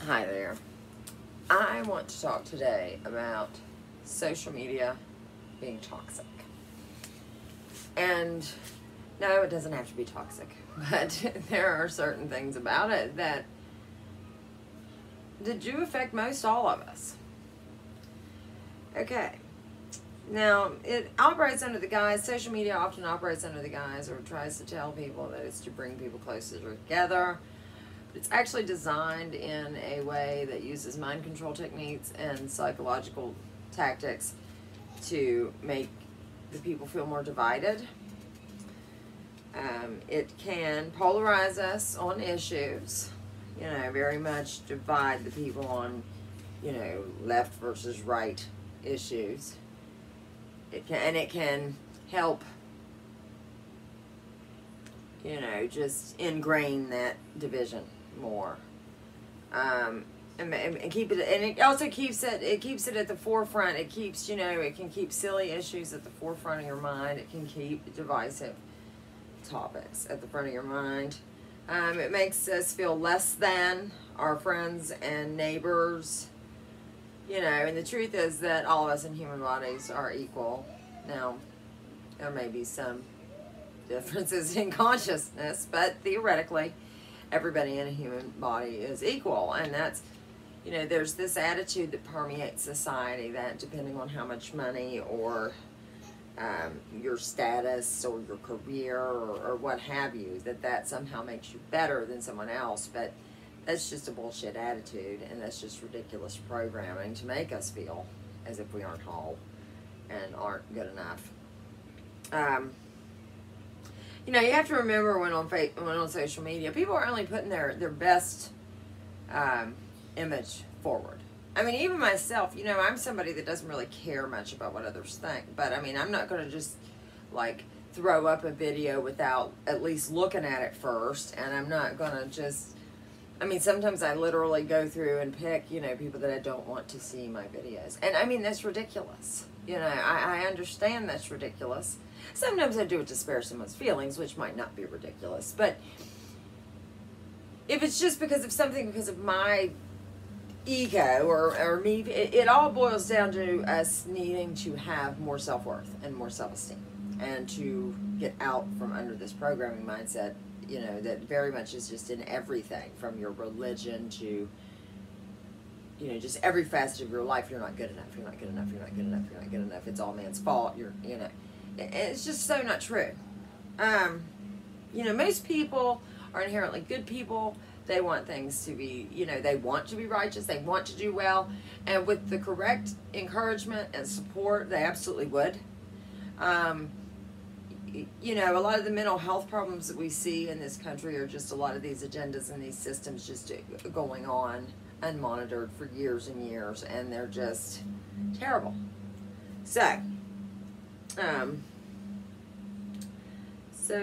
Hi there. I want to talk today about social media being toxic. And no, it doesn't have to be toxic, but there are certain things about it that do affect most all of us. Okay. Now, it operates under the guise, social media often operates under the guise or tries to tell people that it's to bring people closer together. It's actually designed in a way that uses mind control techniques and psychological tactics to make the people feel more divided. It can polarize us on issues, very much divide the people on, left versus right issues. It can help, just ingrain that division more, and keep it, and it also keeps it at the forefront. It keeps, it can keep silly issues at the forefront of your mind. It can keep divisive topics at the front of your mind. It makes us feel less than our friends and neighbors, and the truth is that all of us in human bodies are equal. Now, there may be some differences in consciousness, but theoretically, everybody in a human body is equal. And that's, there's this attitude that permeates society that depending on how much money or your status or your career or what have you, that somehow makes you better than someone else. But that's just a bullshit attitude, and that's just ridiculous programming to make us feel as if we aren't whole and aren't good enough. You have to remember when on social media, people are only putting their best image forward. I mean, even myself, I'm somebody that doesn't really care much about what others think. But, I'm not going to just, throw up a video without at least looking at it first. And I'm not going to just... sometimes I literally go through and pick, people that I don't want to see my videos. And, that's ridiculous. I understand that's ridiculous. Sometimes I do it to spare someone's feelings, which might not be ridiculous. But if it's just because of my ego or me, it all boils down to us needing to have more self-worth and more self-esteem. And to get out from under this programming mindset, that very much is just in everything, from your religion to, just every facet of your life. You're not good enough, you're not good enough, you're not good enough, you're not good enough, it's all man's fault, it's just so not true. Most people are inherently good people. They want things to be, they want to be righteous, they want to do well, and with the correct encouragement and support, they absolutely would. A lot of the mental health problems that we see in this country are just a lot of these agendas and these systems just going on unmonitored for years and years, and they're just terrible. So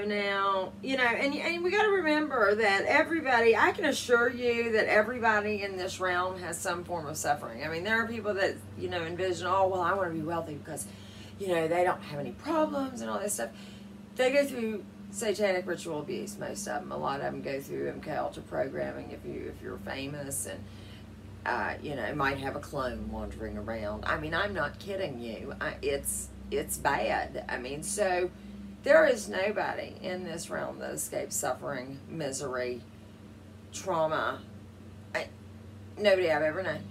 now, and we got to remember that everybody, I can assure you that everybody in this realm has some form of suffering. There are people that, envision, oh, well, I want to be wealthy because, they don't have any problems and all this stuff. They go through satanic ritual abuse, most of them. A lot of them go through MK Ultra programming if you're famous, and, might have a clone wandering around. I'm not kidding you. It's bad. So there is nobody in this realm that escapes suffering, misery, trauma. Nobody I've ever known.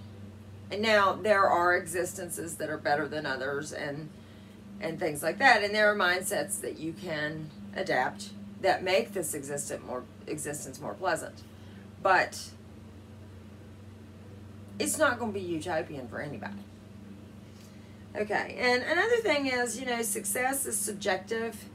And now there are existences that are better than others and things like that. And there are mindsets that you can adapt that make this existence more pleasant. But it's not going to be utopian for anybody. Okay, and another thing is, success is subjective.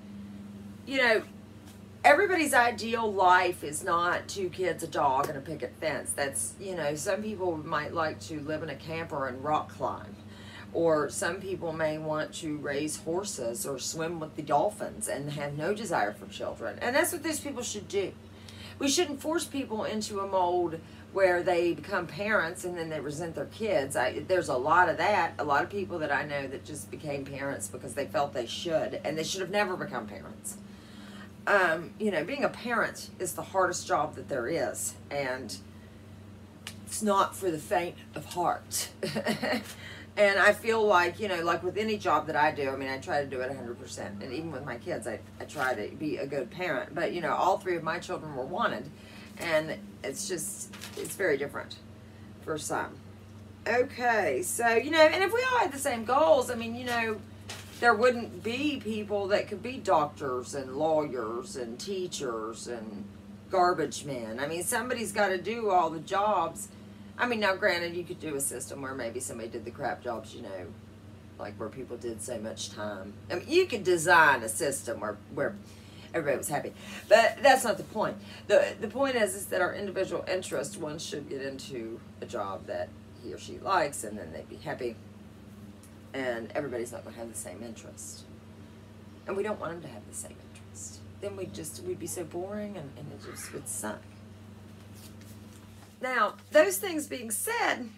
Everybody's ideal life is not 2 kids, a dog, and a picket fence. That's, some people might like to live in a camper and rock climb. Or some people may want to raise horses or swim with the dolphins and have no desire for children. And that's what those people should do. We shouldn't force people into a mold where they become parents and then they resent their kids. There's a lot of that. A lot of people that I know that just became parents because they felt they should, and they should have never become parents. Being a parent is the hardest job that there is, and it's not for the faint of heart. And I feel like, like with any job that I do, I mean, I try to do it 100%. And even with my kids, I try to be a good parent. But, all 3 of my children were wanted. And it's very different for some. Okay, so, and if we all had the same goals, I mean, there wouldn't be people that could be doctors and lawyers and teachers and garbage men. I mean, somebody's got to do all the jobs. I mean, now granted, you could do a system where maybe somebody did the crap jobs, like where people did so much time. I mean, you could design a system where everybody was happy. But that's not the point. The point is that our individual interest, one should get into a job that he or she likes, and then they'd be happy. And everybody's not going to have the same interest. And we don't want them to have the same interest. Then we'd be so boring, and it just would suck. Now, those things being said,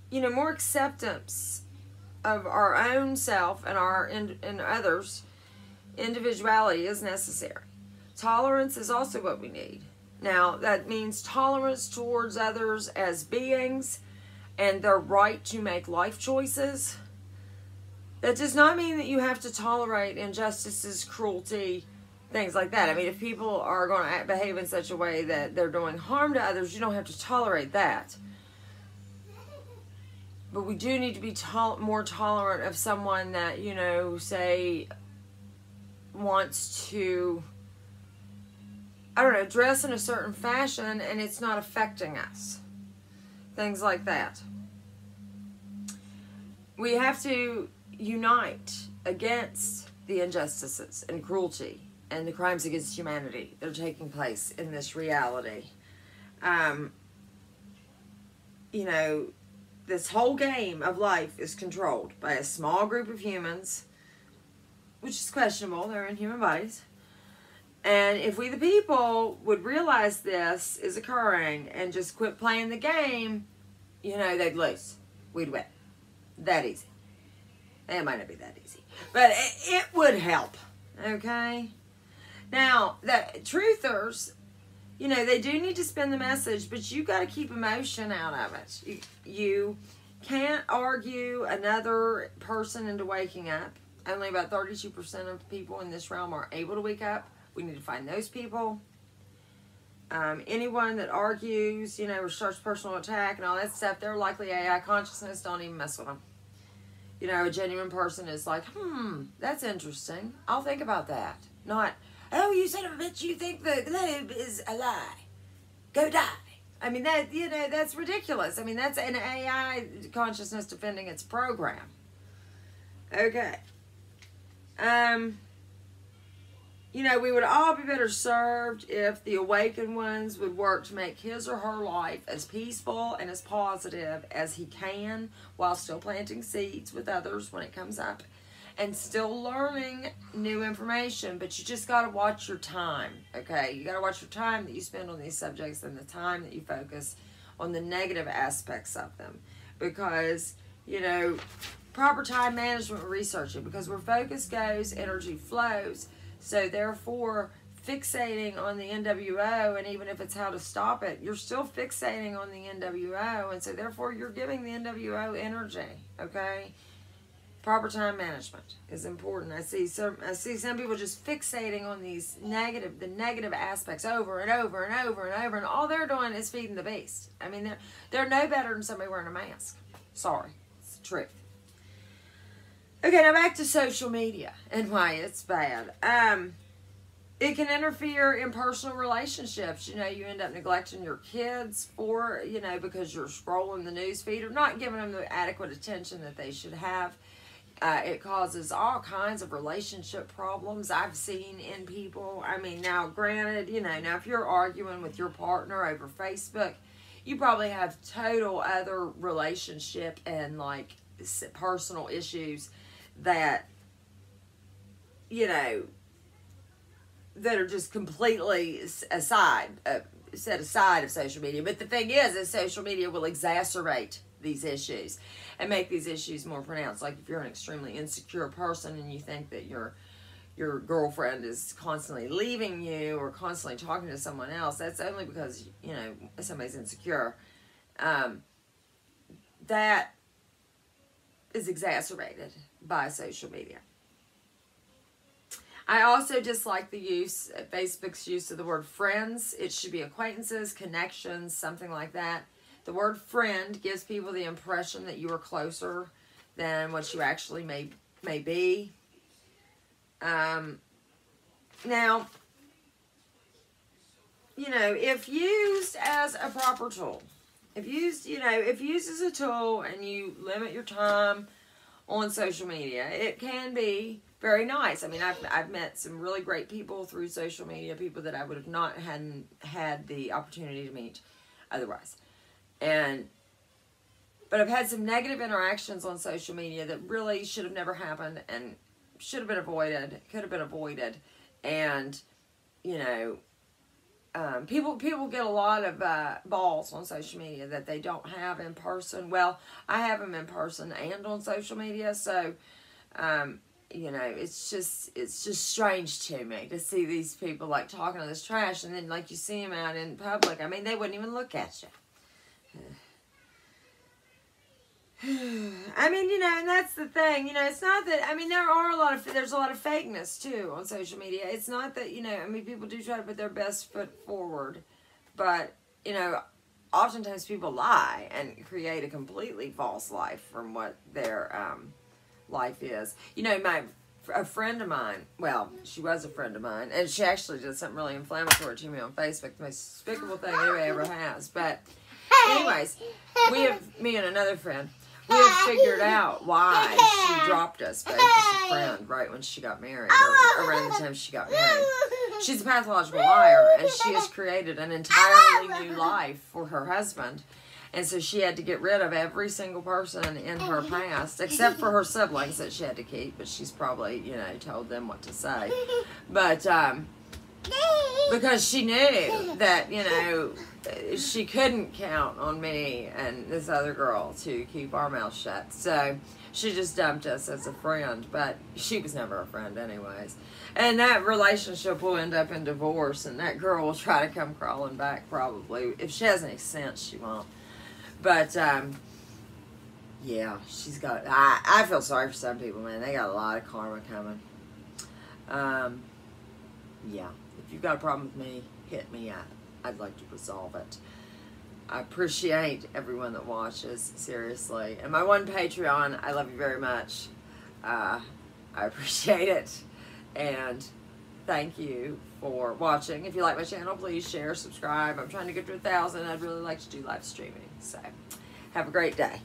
more acceptance of our own self and and others' individuality is necessary. Tolerance is also what we need. Now, that means tolerance towards others as beings and their right to make life choices. That does not mean that you have to tolerate injustices, cruelty, things like that. I mean, if people are going to behave in such a way that they're doing harm to others, you don't have to tolerate that. But we do need to be more tolerant of someone that, say, wants to, dress in a certain fashion and it's not affecting us. Things like that. We have to unite against the injustices and cruelty and the crimes against humanity that are taking place in this reality. This whole game of life is controlled by a small group of humans, which is questionable. They're in human bodies. And if we, the people, would realize this is occurring and just quit playing the game, they'd lose. We'd win. That easy. It might not be that easy, but it would help. Okay? Now, the truthers, they do need to spin the message, but you got to keep emotion out of it. You can't argue another person into waking up. Only about 32% of people in this realm are able to wake up. We need to find those people. Anyone that argues, or starts personal attack and all that stuff, they're likely AI consciousness. Don't even mess with them. A genuine person is like, that's interesting. I'll think about that. Not, oh, you son of a bitch, you think the globe is a lie. Go die. I mean, that's ridiculous. I mean, that's an AI consciousness defending its program. Okay. We would all be better served if the awakened ones would work to make his or her life as peaceful and as positive as he can, while still planting seeds with others when it comes up and still learning new information. But you just got to watch your time, okay? You got to watch your time that you spend on these subjects and the time that you focus on the negative aspects of them. Because, proper time management researching, because where focus goes, energy flows. So therefore, fixating on the NWO, and even if it's how to stop it, you're still fixating on the NWO, and so therefore you're giving the NWO energy, okay? Proper time management is important. I see some people just fixating on the negative aspects over and over and over and over, and all they're doing is feeding the beast. I mean, they're no better than somebody wearing a mask. Sorry, it's the truth. Okay, now back to social media and why it's bad. It can interfere in personal relationships. You end up neglecting your kids because you're scrolling the news feed or not giving them the adequate attention that they should have. It causes all kinds of relationship problems I've seen in people. I mean, now granted, now if you're arguing with your partner over Facebook, you probably have total other relationship and personal issues that that are just completely set aside of social media. But the thing is social media will exacerbate these issues and make these issues more pronounced. Like if you're an extremely insecure person and you think that your your girlfriend is constantly leaving you or constantly talking to someone else, that's only because, you know, somebody's insecure. That is exacerbated by social media. I also dislike the use, Facebook's use of the word friends. It should be acquaintances, connections, something like that. The word friend gives people the impression that you are closer than what you actually may be. Now, you know, if used as a proper tool, if used as a tool and you limit your time on social media, it can be very nice. I mean, I've met some really great people through social media, people that I would have not had the opportunity to meet otherwise. But I've had some negative interactions on social media that really should have never happened and should have been avoided, could have been avoided. And, you know, people get a lot of balls on social media that they don't have in person. Well, I have them in person and on social media, so you know, it's just strange to me to see these people like talking all this trash, and then like you see them out in public. I mean, they wouldn't even look at you. I mean, you know, and that's the thing. You know, it's not that. I mean, there's a lot of fakeness too on social media. It's not that, you know. I mean, people do try to put their best foot forward, but you know, oftentimes people lie and create a completely false life from what their life is. You know, a friend of mine. Well, she was a friend of mine, and she actually did something really inflammatory to me on Facebook. The most despicable thing anybody ever has. But, anyways, me and another friend. We have figured out why she dropped us both as a friend right when she got married, or around the time she got married. She's a pathological liar, and she has created an entirely new life for her husband. And so she had to get rid of every single person in her past, except for her siblings that she had to keep, but she's probably, you know, told them what to say. But, because she knew that, you know, she couldn't count on me and this other girl to keep our mouth shut. So she just dumped us as a friend, but she was never a friend anyways. And that relationship will end up in divorce, and that girl will try to come crawling back probably. If she has any sense, she won't. But, yeah, she's got, I feel sorry for some people, man. They got a lot of karma coming. Yeah. If you've got a problem with me, hit me up. I'd like to resolve it. I appreciate everyone that watches, seriously. And my one Patreon, I love you very much. I appreciate it. And thank you for watching. If you like my channel, please share, subscribe. I'm trying to get to 1,000. I'd really like to do live streaming. So, have a great day.